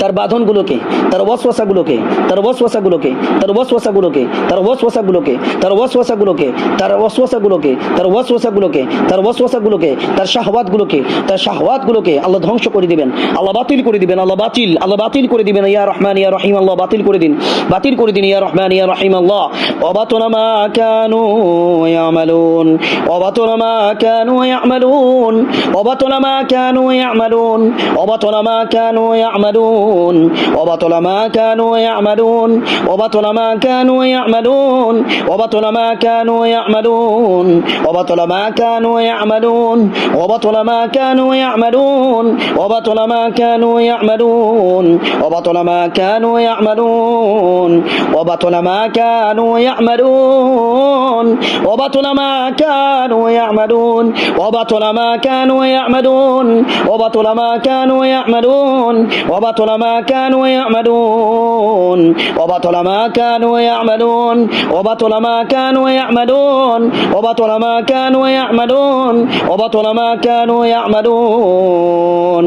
তার বাঁধনগুলোকে, তার ওয়াসওয়াসাগুলোকে, তার ওয়াসওয়াসাগুলোকে, তার ওয়াসওয়াসাগুলোকে, তার ওয়াসওয়াসাগুলোকে, তার ওয়াসওয়াসাগুলোকে, তার ওয়াসওয়াসাগুলোকে, তার ওয়াসওয়াসাগুলোকে, তার ওয়াসওয়াসাগুলোকে, তার শাহওয়াতগুলোকে, তার শাহওয়াতগুলোকে আল্লাহ ধ্বংস করে দিবেন, আল্লাহ বাতিল করে দিবেন, আল্লাহ বাতিল করে দিবেন। ইয়া রহমান ইয়া রহিম আল্লাহ বাতিল করে দিন, বাতিল করে দিন। ইয়া রহমান ইয়া রহিম আল্লাহ ওয়াবাতুল মা কানু ইয়ামালুন, ওয়াবাতুল মা কানু ইয়ামালুন, ওয়াবাতুল মা কানু ইয়ামালুন, ওয়াবাতুল মা কানু ইয়ামালুন, ওয়াবাতুল মা কানু ইয়ামালুন, ওয়াবাতুল মা কানু ইয়ামালুন, ওয়াবাতুল মা কানু ইয়ামালুন, ওয়াবাতুল মা কানু ইয়ামালুন, ওয়াবাতুল মা কানু ইয়ামালুন, ওয়াবাতুল মা কানু ইয়ামালুন, ওয়াবাতুল মা কানু ইয়ামালুন, ওয়াবাতুল মা কানু ইয়ামালুন, ওয়াবাতুল মা কানু ইয়ামালুন, ওয়াবাতুল মা কানু ইয়ামালুন, ওয়াবাতুল মা কানু ইয়ামালুন, ওয়াবাতুল মা কানু ইয়ামালুন, ওয়াবাতুল মা কানু ইয়ামালুন, ওয়াবাতুল মা কানু ইয়ামালুন, ওয়াবাতুল মা কানু ইয়ামালুন, ওয়াবাতুল মা কানু ইয়ামালুন।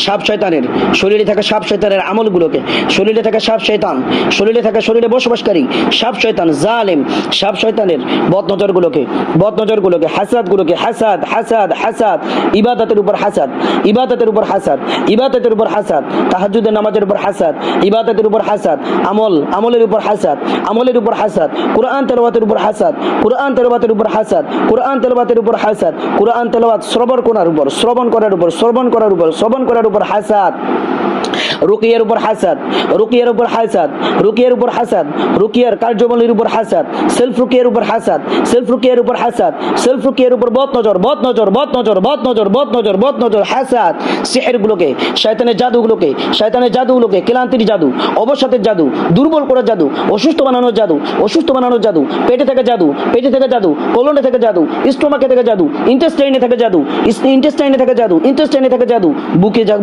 সাপ শয়তানের শরীরে থাকা সাপ শয়তানের আমলগুলোকে, শরীরে থাকা সাপ শয়তান, শরীরে থাকা শরীরে বসবাসকারী সাপ শয়তান জালেম সাপ শয়তানের বদনজরগুলোকে, বদনজরগুলোকে, হাসাদগুলোকে, হাসাদ হাসাদ হাসাদ, ইবাদতের উপর হাসাদ, ইবাদতের উপর হাসাদ, ইবাদতের উপর হাসাদ, তাহাজ্জুদের নামাজের উপর হাসাদ, ইবাদতের উপর হাসাদ, আমলের উপর হাসাদ, আমলের উপর হাসাদ, কুরআন তেলাওয়াতের উপর হাসাদ, কুরআন তেলাওয়াতের উপর হাসাদ, কুরআন তেলাওয়াতের উপর হাসাদ, কুরআন তেলাওয়াত শ্রবণ করার উপর, শ্রবণ করার উপর, শ্রবণ করার উপর, শ্রবণ করার উপর হাসাদ, রুকিয়ার উপর হাসাদ, রুকিয়ার উপর হাসাদ, রুকিয়ার উপর হাসাদ, রুকিয়ার কার্যবলীর উপর হাসাদ, সেলফ রুকিয়ার উপর হাসাদ, সেলফ রুকিয়ার উপর হাসাদ, সেলফ রুকিয়ার উপর বদনজর, বদনজর, বদনজর, বদনজর, বদনজর, বদনজর, হাসাদ, সিহরগুলোকে, শয়তানের জাদুগুলোকে, শয়তানের জাদুগুলোকে, ক্লান্তির জাদু, অবসাদের জাদু, দুর্বল করার জাদু, অসুস্থ বানানোর জাদু, অসুস্থ বানানোর জাদু, পেটে থেকে জাদু, পেটে থেকে জাদু, কোলনে থেকে জাদু, স্টোমাকে থেকে জাদু, ইন্টেস্টাইনে থেকে জাদু, ইন্টেস্টাইনে থেকে জাদু, ইন্টেস্টাইনে থেকে জাদু,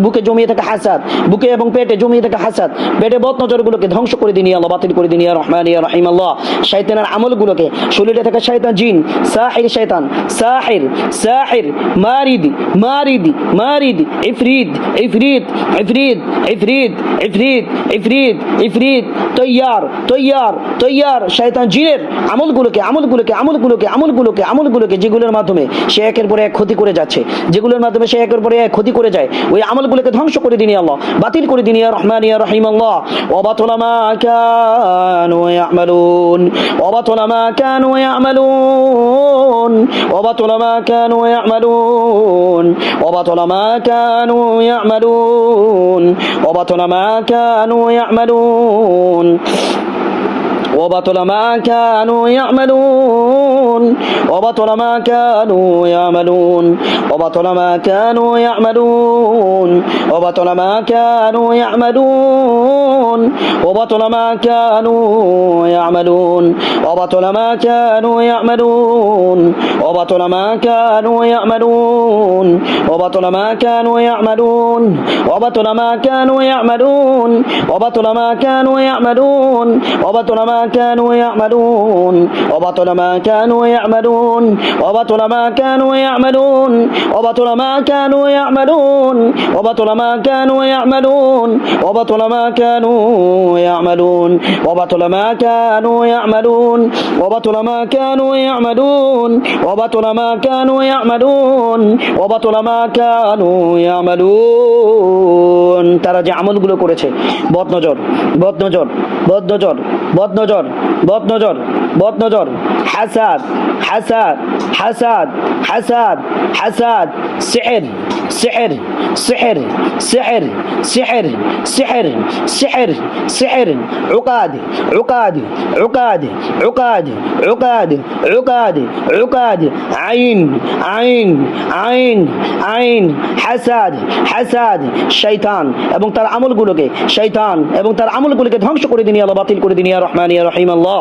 বুকে জমিয়ে থাকে হাসাদ, বুকে এবং পেটে জমিয়ে থাকে হাসাদ, পেটে বদনজরগুলোকে ধ্বংস করে দিন আল্লাহ, বাতিল করে দিন ইয়া রহমান ইয়া রহিম আল্লাহ। শয়তানের আমলগুলোকে, শরীরে থাকা শয়তান জিন, সাহির শয়তান, সাহির সাহির, মারিদ মারিদ মারিদ, ইফরিদ ইফরিদ ইফরিদ ইফরিদ ইফরিদ ইফরিদ ইফরিদ, তৈয়ার তৈয়ার তৈয়ার, শয়তান জিনের আমলগুলোকে, আমলগুলোকে, আমলগুলোকে, আমলগুলোকে, আমলগুলোকে, যেগুলোর মাধ্যমে সে একের পরে এক ক্ষতি করে যাচ্ছে, যেগুলোর মাধ্যমে সে একের পরে এক ক্ষতি করে যায়, ওই আমলগুলোকে ধ্বংস করে দিন আল্লাহ, বাতিল করে দিন ইয়া রহমান ইয়া রহিম আল্লাহ। ওয়াবাতুল মা কানু ইয়ামালুন, ওয়াবাতুল মা কানু ইয়ামালুন, ওয়াবাতুল মা কানু ইয়ামালুন, ওয়াবাতুল মা কানু ইয়ামালুন, ওয়াবাতুল মা কানু ইয়ামালুন, وبطل ما كانوا يعملون، وبطل ما كانوا يعملون، وبطل ما كانوا يعملون، وبطل ما كانوا يعملون، وبطل ما كانوا يعملون، وبطل ما كانوا يعملون، وبطل ما كانوا يعملون، وبطل ما كانوا يعملون، وبطل ما كانوا يعملون، وبطل ما كانوا يعملون، وبطل ما كانوا يعملون، وبطل ما كانوا يعملون، وبطل ما كانوا يعملون، وبطل ما كانوا يعملون، وبطل ما كانوا يعملون، وبطل ما كانوا يعملون، وبطل ما كانوا يعملون، وبطل ما كانوا يعملون، وبطل ما كانوا يعملون، وبطل ما كانوا يعملون। তারা যে আমলগুলো করেছে, বদনজর বদনজর বদনজর বদনজর বদনজর বদনজর, হাসাদ হাসাদ হাসাদ হাসাদ হাসাদ, সিহর সিহর সিহর সিহর সিহর সিহর সিহর সিহর, উকাদ উকাদ উকাদ উকাদ উকাদ উকাদ উকাদ, আইন আইন আইন আইন, হাসাদ হাসাদ, শয়তান এবং তার আমলগুলোকে, শয়তান এবং তার আমলগুলোকে ধ্বংস করে দিন আল্লাহ, বাতিল করে দিন ইয়া রহমান ইয়া রহিম আল্লাহ।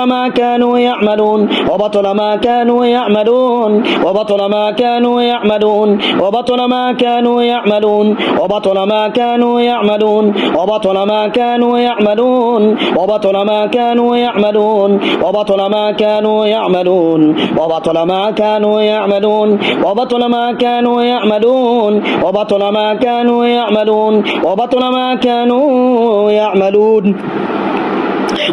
وبطل ما كانوا يعملون وبطل ما كانوا يعملون وبطل ما كانوا يعملون وبطل ما كانوا يعملون وبطل ما كانوا يعملون وبطل ما كانوا يعملون وبطل ما كانوا يعملون وبطل ما كانوا يعملون وبطل ما كانوا يعملون وبطل ما كانوا يعملون وبطل ما كانوا يعملون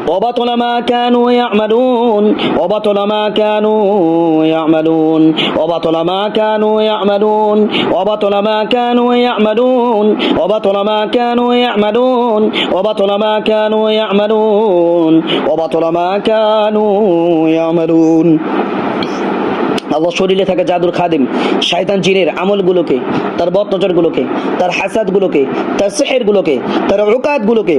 وبطل ما كانوا يعملون وبطل ما كانوا يعملون وبطل ما كانوا يعملون وبطل ما كانوا يعملون وبطل ما كانوا يعملون وبطل ما كانوا يعملون وبطل ما كانوا يعملون وبطل ما كانوا يعملون আল্লাহ শরীরে থাকা জাদুর খাদিম শয়তান জিনের আমলগুলোকে, তার বদনজরগুলোকে, তার হাসাদগুলোকে, তার সিহরগুলোকে, তার উকাদগুলোকে,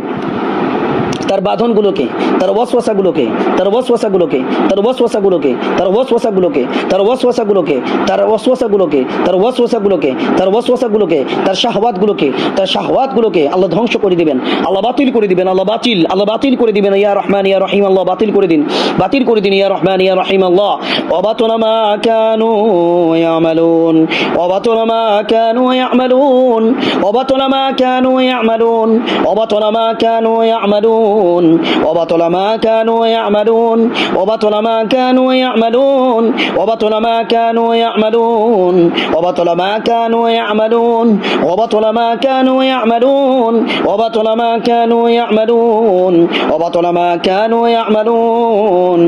তার বাঁধনগুলোকে, তার ওয়াসওয়াসাগুলোকে, তার ওয়াসওয়াসাগুলোকে, তার ওয়াসওয়াসাগুলোকে, তার ওয়াসওয়াসাগুলোকে, তার ওয়াসওয়াসাগুলোকে, তার ওয়াসওয়াসাগুলোকে, তার ওয়াসওয়াসাগুলোকে, তার ওয়াসওয়াসাগুলোকে, তার শাহওয়াতগুলোকে আল্লাহ ধ্বংস করে দিবেন, আল্লাহ বাতিল করে দিবেন, আল্লাহ বাতিল করে দিবেন। ইয়া রহমান ইয়া রহিম, আল্লাহ বাতিল করে দিন ইয়া রহমান ইয়া রহিম আল্লাহ। ওয়াবাতুল মা কানু ইয়ামালুন ওয়াবাতুল মা কানু ইয়ামালুন ওয়াবাতুল মা কানু ইয়ামালুন ওয়াবাতুল মা কানু ইয়ামালুন وبطل ما كانوا يعملون وبطل ما كانوا يعملون وبطل ما كانوا يعملون وبطل ما كانوا يعملون وبطل ما كانوا يعملون وبطل ما كانوا يعملون وبطل ما كانوا يعملون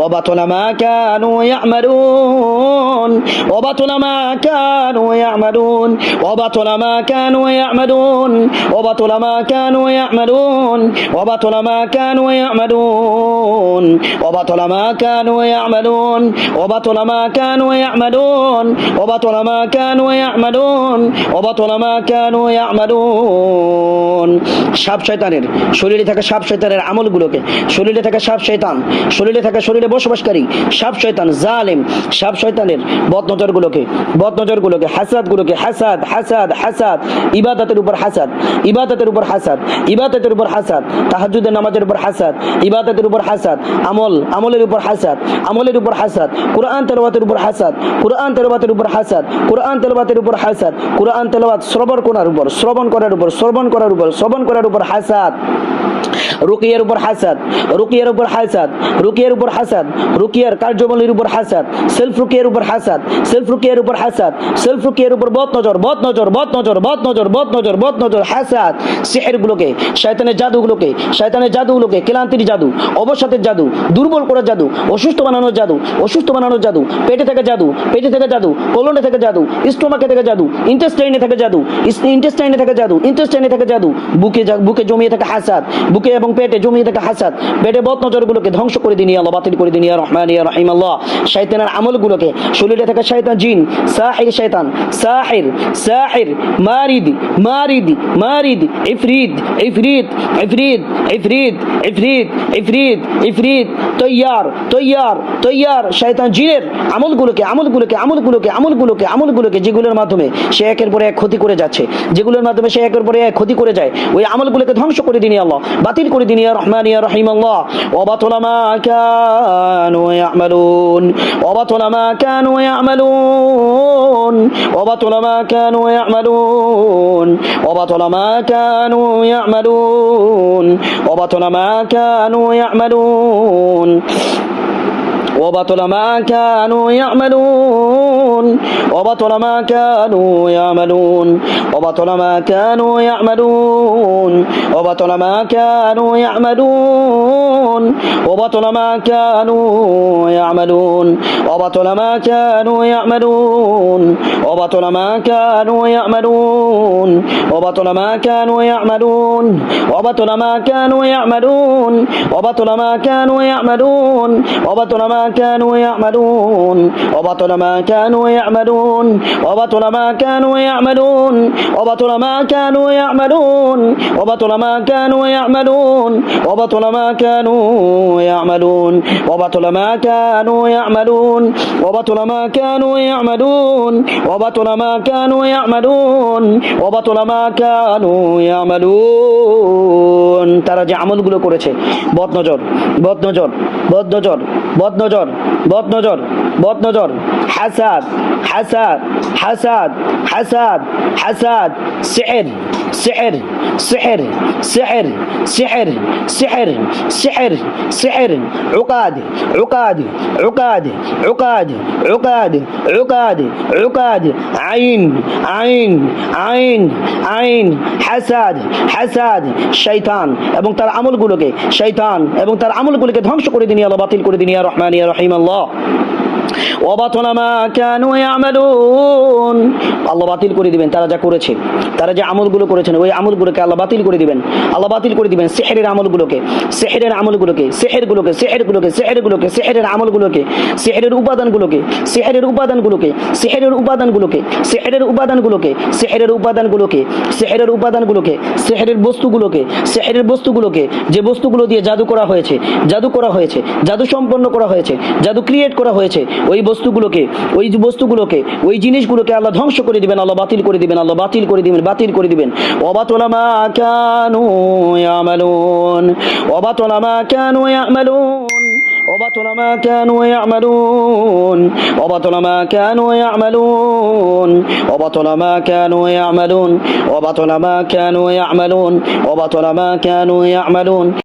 وبطل ما كانوا يعملون وبطل ما كانوا يعملون وبطل ما كانوا يعملون وبطل ما كانوا يعملون وبطل ما كانوا يعملون وبطل ما كانوا يعملون وبطل ما كانوا يعملون وبطل ما كانوا يعملون وبطل ما كانوا يعملون সাপ শয়তানের শরীরে থাকা সাপ শয়তানের আমলগুলোকে, শরীরে থাকা সাপ শয়তান, শরীরে বসবাসকারী সাপ শয়তান জালেম সাপ শয়তানের বদনজরগুলোকে, হাসাদগুলোকে, হাসাদ ইবাদতের উপর হাসাদ, ইবাদতের উপর হাসাদ, তাহাজ্জুদের নামাজের উপর হাসাদ, ইবাদতের উপর হাসাদ, আমলের উপর হাসাদ, কুরআন তেলাওয়াতের উপর হাসাদ, কুরআন তেলাওয়াতের উপর হাসাদ, কুরআন তেলাওয়াত শ্রবণ করার উপর হাসাদ, রুকিয়ার উপর হাসাদ, রুকিয়ার কার্যবলীর উপর হাসাদ, সেলফ রুকিয়ার উপর বদনজর হাসাদ, সিহরগুলোকে, শয়তানের জাদুগুলোকে, ক্লান্তির জাদু, অবসাদের জাদু, দুর্বল করার জাদু, অসুস্থ বানানোর জাদু, পেটে থাকা জাদু, কোলনে থাকা জাদু, স্টোমাকে থাকা জাদু, ইন্টেস্টাইনে থাকা জাদু, বুকে জমিয়ে থাকা হাসাদ, বুকে এবং পেটে জমিয়ে থাকা হাসাদ, পেটে বদনজরগুলোকে ধ্বংস করে দিন আল্লাহ, বাতিল করে দিন ইয়া রহমান ইয়া রহিম আল্লাহ। শয়তানের আমলগুলোকে, শরীরে থাকা শয়তান জিন, সাহির, মারিদ, ইফরিত, তৈয়ার শয়তান জিনের আমলগুলোকে যেগুলোর মাধ্যমে সে একের পরে এক ক্ষতি করে যায়, ওই আমলগুলোকে ধ্বংস করে দিন আল্লাহ, বাতিল করে দিন ইয়া রহমান ইয়া রহিম আল্লাহ। ওয়াবাতুল মা কানু ইয়ামালুন ওয়াবাতুল মা কানু ইয়ামালুন ওয়াবাতুল মা কানু ইয়ামালুন ওয়াবাতুল মা কানু ইয়ামালুন ওয়াবাতুল মা কানু ইয়ামালুন وبطل ما كانوا يعملون وبطل ما كانوا يعملون وبطل ما كانوا يعملون وبطل ما كانوا يعملون وبطل ما كانوا يعملون وبطل ما كانوا يعملون وبطل ما كانوا يعملون وبطل ما كانوا يعملون وبطل ما كانوا يعملون وبطل ما كانوا يعملون وبطل ما ما كانوا يعملون وبطل ما كانوا يعملون وبطل ما كانوا يعملون وبطل ما كانوا يعملون وبطل ما كانوا يعملون وبطل ما كانوا يعملون وبطل ما كانوا يعملون وبطل ما كانوا يعملون وبطل ما كانوا يعملون وبطل ما كانوا يعملون তারা যে আমলগুলো করেছে বদনজর বদনজর বদনজর বদনজর বদনজর বদনজর হাসাদ হাসাদ হাসাদ হাসাদ হাসাদ সিহর সিহর সিহর সিহর সিহর সিহর সিহর সিহর عقاد عقاد عقاد عقاد عقاد عقاد عقاد عين عين عين عين حسد حسد শয়তান এবং তার আমলগুলোকে শয়তান এবং তার আমলগুলোকে ধ্বংস করে দিন আল্লাহ বাতিল করে দিন ইয়া রহমান ইয়া রহিম আল্লাহ ওয়াবাতলা মা কানু ইয়ামালুন আল্লাহ বাতিল করে দিবেন তারা যা করেছে তারা যে আমলগুলো করেছেন ওই আমলগুলোকে আল্লাহ বাতিল করে দিবেন আল্লাহ বাতিল করে দিবেন সিহরের আমলগুলোকে সিহরের আমলগুলোকে সিহরগুলোকে সিহরগুলোকে সিহরগুলোকে সিহরের আমলগুলোকে সিহরের উপাদানগুলোকে সিহরের উপাদানগুলোকে সিহরের উপাদানগুলোকে সিহরের উপাদানগুলোকে সিহরের উপাদানগুলোকে সিহরের উপাদানগুলোকে সিহরের বস্তুগুলোকে সিহরের বস্তুগুলোকে যে বস্তুগুলো দিয়ে জাদু করা হয়েছে জাদু করা হয়েছে জাদু সম্পন্ন করা হয়েছে জাদু ক্রিয়েট করা হয়েছে ওই বস্তুগুলোকে ওই জিনিসগুলোকে আল্লাহ ধ্বংস করে দিবেন আল্লাহ বাতিল করে দিবেন আল্লাহ বাতিল করে দিবেন বাতিল করে দিবেন ওয়াবাতলা মা কানু ইয়ামালুন ওয়াবাতলা মা কানু ইয়ামালুন وبطل ما كانوا يعملون وبطل ما كانوا يعملون وبطل ما كانوا يعملون وبطل ما كانوا يعملون وبطل ما كانوا يعملون